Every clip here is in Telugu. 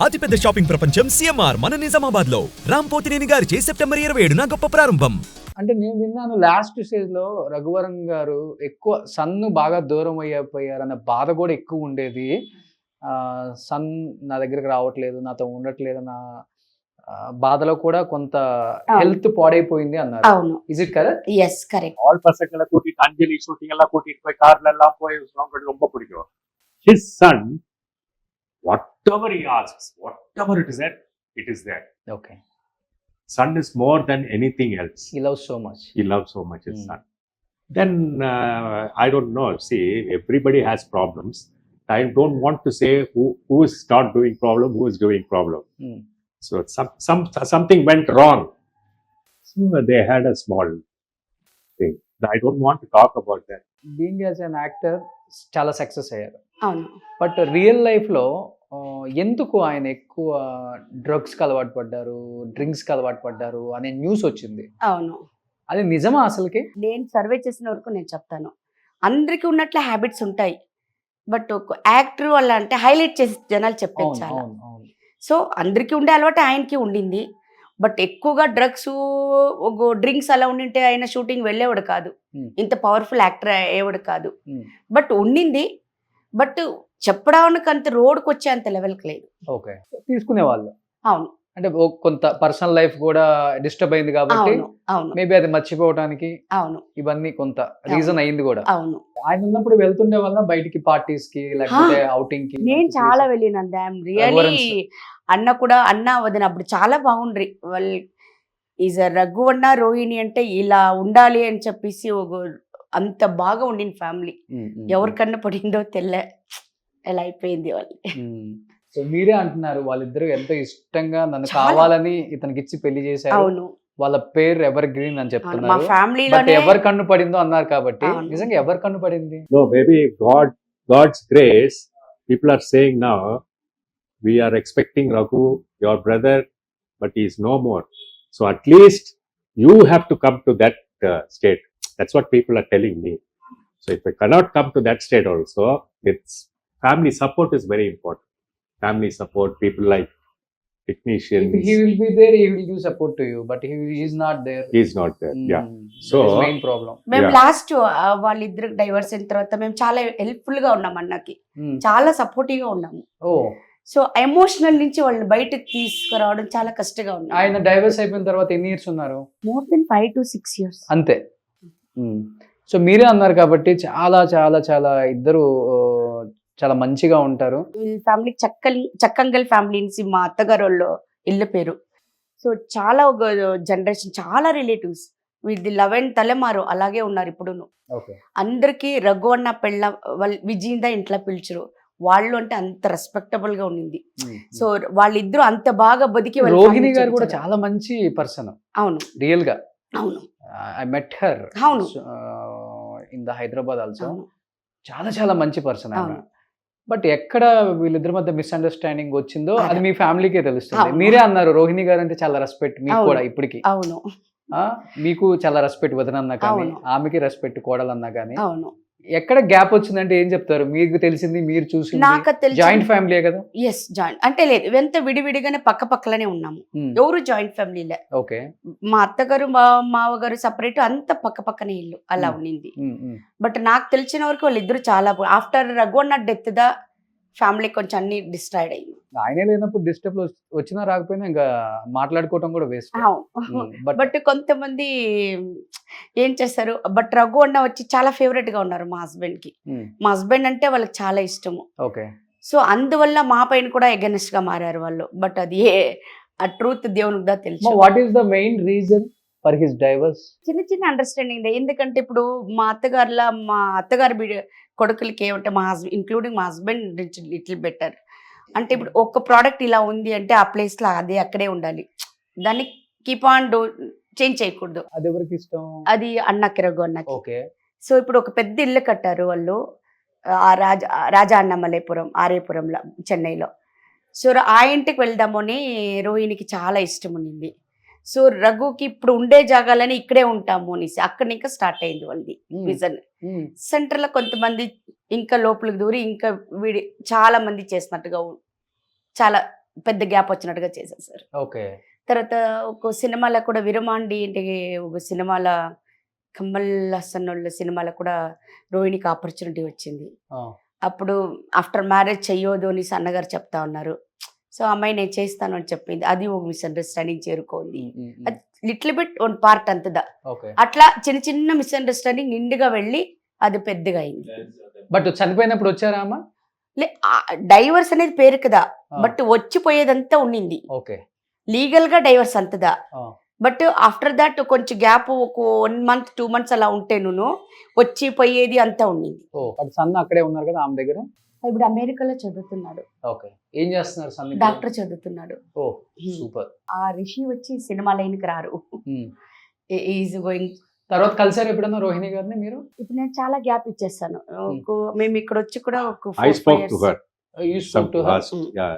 అతిపెద్ద షాపింగ్ ప్రపంచం సిఎంఆర్ మన నిజామాబాద్ లో రాంపోతినేని గారిచే సెప్టెంబర్ 27న గొప్ప ప్రారంభం. అంటే నేను విన్నాను లాస్ట్ స్టేజ్ లో రఘువరన్ గారు ఎక్కువ సన్ను బాగా దూరం అయిపోయారన్న బాధ కూడా ఎక్కువ ఉండేది. సన్ నా దగ్గరికి రావట్లేదు, నాతో ఉండట్లేదు అన్న బాధలో కూడా కొంత ಹೆಲ್ತ್ ಪಾಡೈపోయింది ಅన్నారు. అవును. Is it correct? Yes correct. All பசங்களை கூட்டிட்டு அஞ்சலி ஷூட்டிங் எல்லாம் கூட்டிட்டு போய் கார்ல எல்லாம் போய் ரொம்ப பிடிக்கும். His son, whatever he asks, whatever it is there. Okay. Son is more than anything else. He loves so much. He loves so much his son. Then I don't know. See, everybody has problems. I don't want to say who is not doing problem, who is doing problem. So something went wrong. So they had a small thing. I don't want to talk about that. Being as an actor చాలా సక్సెస్ అయ్యారు. అవును. బట్ రియల్ లైఫ్ లో ఎందుకు ఆయన ఎక్కువ డ్రగ్స్ కి అలవాటు పడ్డారు, డ్రింక్స్ కి అలవాటు పడ్డారు అనే న్యూస్ వచ్చింది. అవును. అది నిజమా అసలుకి? నేను సర్వే చేసిన వరకు నేను చెప్తాను, అందరికి ఉన్నట్ల హ్యాబిట్స్ ఉంటాయి. బట్ ఒక యాక్టర్ వల్ల అంటే హైలైట్ చేసి జనాలు చెప్పారు చాలా. సో అందరికీ ఉండే అలవాటు ఆయనకి ఉండింది. బట్ ఎక్కువగా డ్రగ్స్ డ్రింక్స్ అలా ఉండింటే ఆయన షూటింగ్ వెళ్ళేవాడు కాదు, ఇంత పవర్ఫుల్ యాక్టర్ అయ్యేవాడు కాదు. బట్ ఉండింది, బట్ చెప్పడానికి అంత రోడ్కి వచ్చే అంత లెవెల్కి లేదు. ఓకే, తీసుకునే వాళ్ళు. అవును. అంటే కొంత పర్సనల్ లైఫ్ కూడా డిస్టర్బ్ అయింది కాబట్టి అవును, మేబీ అది మర్చిపోవడానికి అవును, ఇవన్నీ కొంత రీజన్ అయింది కూడా. అవును. ఆయన ఉన్నప్పుడు వెళ్తుండే వల్ల బయటికి పార్టీస్ కి లేకపోతే అవుటింగ్ కి నేను చాలా వెళ్ళినాను. ఐఎమ్ రియలీ అన్న కూడా అన్న వదిన అప్పుడు చాలా బాగుండ్రి వాళ్ళు. ఈజ్ రఘు అన్న రోహిణి అంటే ఇలా ఉండాలి అని చెప్పేసి అంత బాగా ఉండింది ఫ్యామిలీ. ఎవరికన్నా పడిందో తెల్ల ఎలా అయిపోయింది వాళ్ళు. సో మీరే అంటున్నారు వాళ్ళిద్దరు ఎంతో ఇష్టంగా నన్ను కావాలని ఇతనికి ఇచ్చి పెళ్లి చేశారు. అవును. వాళ్ళ పేరు ఎవర్ గ్రీన్ అని చెప్తున్నారు. మా ఫ్యామిలీలో ఎవరు కన్ను పడిందో అన్నారు కాబట్టి నిజంగా ఎవరు కన్ను పడింది? No, maybe God's grace. People are saying now, we are expecting Raghu, your brother, but he is no more. So at least you have to come to that state. That's what people are telling me. So if I cannot come to that state also, it's family support is very important. Family support, people like technicians. He will be there, he will give support to you, but he is not there. He is not there. Yeah. So main problem. మేము లాస్ట్ వాళ్ళిద్దరు డైవర్స్ అయిన తర్వాత మేము చాలా హెల్ప్ఫుల్ గా ఉన్నాం అన్నకి, చాలా సపోర్టివ్ గా ఉన్నాము. సో ఎమోషనల్ నుంచి వాళ్ళని బయటకు తీసుకురావడం చాలా కష్టంగా ఉంది. ఆయన డైవర్స్ అయిపోయిన తర్వాత ఎన్ని ఇయర్స్ ఉన్నారు? మోర్ దెన్ 5 to 6 years అంతే. సో మీరే అన్నారు కాబట్టి చాలా చాలా చాలా ఇద్దరు చాలా మంచిగా ఉంటారు. ఫ్యామిలీ చక్కంగల్ ఫ్యామిలీ నుంచి మా అత్తగారు వాళ్ళు ఇల్లు పేరు. సో చాలా ఒక జనరేషన్, చాలా రిలేటివ్స్ వీళ్ళది 11 తలమారు అలాగే ఉన్నారు ఇప్పుడును. అందరికి రఘు అన్న పెళ్ళ వాళ్ళు విజయిందా ఇంట్లో పిలిచరు. వాళ్ళు అంటే అంత రెస్పెక్టబుల్ గా ఉండింది. సో వాళ్ళిద్దరు అంత బాగా బతికి. రోహిణి గారు కూడా చాలా మంచి పర్సన్. అవును, రియల్ గా. అవును, ఐ మెట్ హర్. అవును, ఇన్ ద హైదరాబాద్ ఆల్సో. చాలా చాలా మంచి పర్సన్ ఆమె. బట్ ఎక్కడ వీళ్ళిద్దరి మధ్య మిస్అండర్స్టాండింగ్ వచ్చిందో అది మీ ఫ్యామిలీకే తెలుస్తుంది. మీరే అన్నారు రోహిణి గారు అంటే చాలా రెస్పెక్ట్ మీకు కూడా ఇప్పటికి. అవును. మీకు చాలా రెస్పెక్ట్ వదనన్నా కానీ, ఆమెకి రెస్పెక్ట్ కోడలన్నా కానీ. అవును. ఎక్కడ గ్యాప్ వచ్చిందంటే ఏం చెప్తారు? మీకు తెలిసింది, మీరు చూసి. జాయింట్ ఫ్యామిలీ కదా? ఎస్, జాయింట్ అంటే లేదు, ఎంత విడివిడిగానే పక్క పక్కలనే ఉన్నాము. ఎవరు జాయింట్ ఫ్యామిలీలే. ఓకే. మా అత్తగారు మావగారు సపరేట్, అంత పక్క పక్కనే ఇల్లు అలా ఉండింది. బట్ నాకు తెలిసిన వరకు వాళ్ళిద్దరు చాలా ఆఫ్టర్ రఘువన్న డెత్ దా ఫ్యామిలీ కొంచెం అన్ని డిస్ట్రాయిడ్ అయ్యింది. ఆయనే లేనప్పుడు డిస్టర్బ్ వచ్చినా రాకపోయినా ఇంకా మాట్లాడుకోవటం కూడా వేస్ట్. బట్ కొంతమంది ఏం చేస్తారు, బట్ రఘు అన్న వచ్చి చాలా ఫేవరెట్ గా ఉన్నారు మా హస్బెండ్ కి. మా హస్బెండ్ అంటే వాళ్ళకి చాలా ఇష్టము. ఓకే. సో అందువల్ల మా పైన కూడా ఎగనెస్ట్ గా మారారు వాళ్ళు. బట్ అది ఆ ట్రూత్ దేవునికి దా తెలుసు. What is the main reason for his divorce? చిన్న చిన్న అండర్స్టాండింగ్. ఎందుకంటే ఇప్పుడు మా అత్తగారి కొడుకులకి ఏమంటే మా హస్బెండ్ ఇంక్లూడింగ్ మా హస్బెండ్ లిటిల్ బెటర్. అంటే ఇప్పుడు ఒక ప్రోడక్ట్ ఇలా ఉంది అంటే ఆ ప్లేస్ లో అది అక్కడే ఉండాలి, దాన్ని కీప్ ఆన్ చేంజ్ చేయకూడదు. అది ఎవరికి ఇష్టం? అది అన్నకి, రఘు అన్నకి. ఓకే. సో ఇప్పుడు ఒక పెద్ద ఇల్లు కట్టారు వాళ్ళు రాజా అన్నమలైపురం ఆర్యపురంలో చెన్నైలో. సో ఆ ఇంటికి వెళ్దామని రోహిణికి చాలా ఇష్టం ఉండింది. సో రఘుకి ఇప్పుడు ఉండే జాగాలని ఇక్కడే ఉంటాము అనేసి అక్కడ ఇంకా స్టార్ట్ అయింది వాళ్ళది విజన్. సెంటర్ లో కొంతమంది ఇంకా లోపలికి దూరి ఇంకా చాలా మంది చేసినట్టుగా చాలా పెద్ద గ్యాప్ వచ్చినట్టుగా చేసేసారు. ఓకే. తర్వాత ఒక సినిమాలో కూడా విరమాండి అంటే ఒక సినిమాలో కమల్ హాసన్ వాళ్ళ సినిమాలో కూడా రోహిణికి ఆపర్చునిటీ వచ్చింది. అప్పుడు ఆఫ్టర్ మ్యారేజ్ చెయ్యొద్దు అని అన్నగారు చెప్తా ఉన్నారు. సో అమ్మాయి నేను చేస్తాను అని చెప్పింది. అది ఒక మిస్అండర్స్టాండింగ్ చేరుకోండి. అది లిటిల్ బిట్ వన్ పార్ట్ అంతదా. ఓకే. అట్లా చిన్న చిన్న మిస్అండర్స్టాండింగ్ నిండుగా వెళ్ళి అది పెద్దగా అయింది. బట్ చనిపోయినప్పుడు వచ్చారా అమ్మ? డైవర్స్ అనేది పేరు కదా, బట్ వచ్చిపోయేదంతా ఉండింది. ఓకే. లీగల్ గా డైవర్స్ అంతదా. ఆ. బట్ ఆఫ్టర్ దాట్ కొంచెం గ్యాప్ ఒక 1 month 2 months అలా ఉంటే వచ్చి పోయేది అంతా ఉండింది. బట్ సన్ అక్కడే ఉన్నారు కదా ఆమె దగ్గర. ఇప్పుడు అమెరికాలో చదువుతున్నాడు. ఓకే. ఏం చేస్తున్నారు సన్? డాక్టర్ చదువుతున్నాడు. ఓ సూపర్. ఆ రిషి వచ్చి సినిమా లైన్కి రారు. Is going. తర్వాత కలిసారు ఎప్పుడన్నా రోహిణి గారిని మీరు? ఇప్పుడు నేను చాలా గ్యాప్ ఇచ్చేస్తాను. మేము ఇక్కడ వచ్చి కూడా ఒక I spoke to her. You spoke to her? Yeah,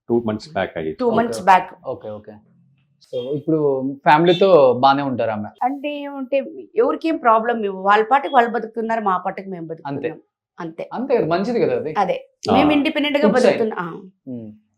2 months back. 2 months back. Okay. Okay. So ఇప్పుడు ఫ్యామిలీతో బానే ఉంటారు ఆమె? అంటే ఏమంటే ఎవరికి ఏం ప్రాబ్లం, వాళ్ళ పాటికి వాళ్ళు బతుకుతున్నారు, మా పాటికి మేము బతుకుతున్నాం అంతే. అంతే కదా, మంచిది కదా అది. అదే మేము ఇండిపెండెంట్ గా Good side. బతుకుతున్నాం.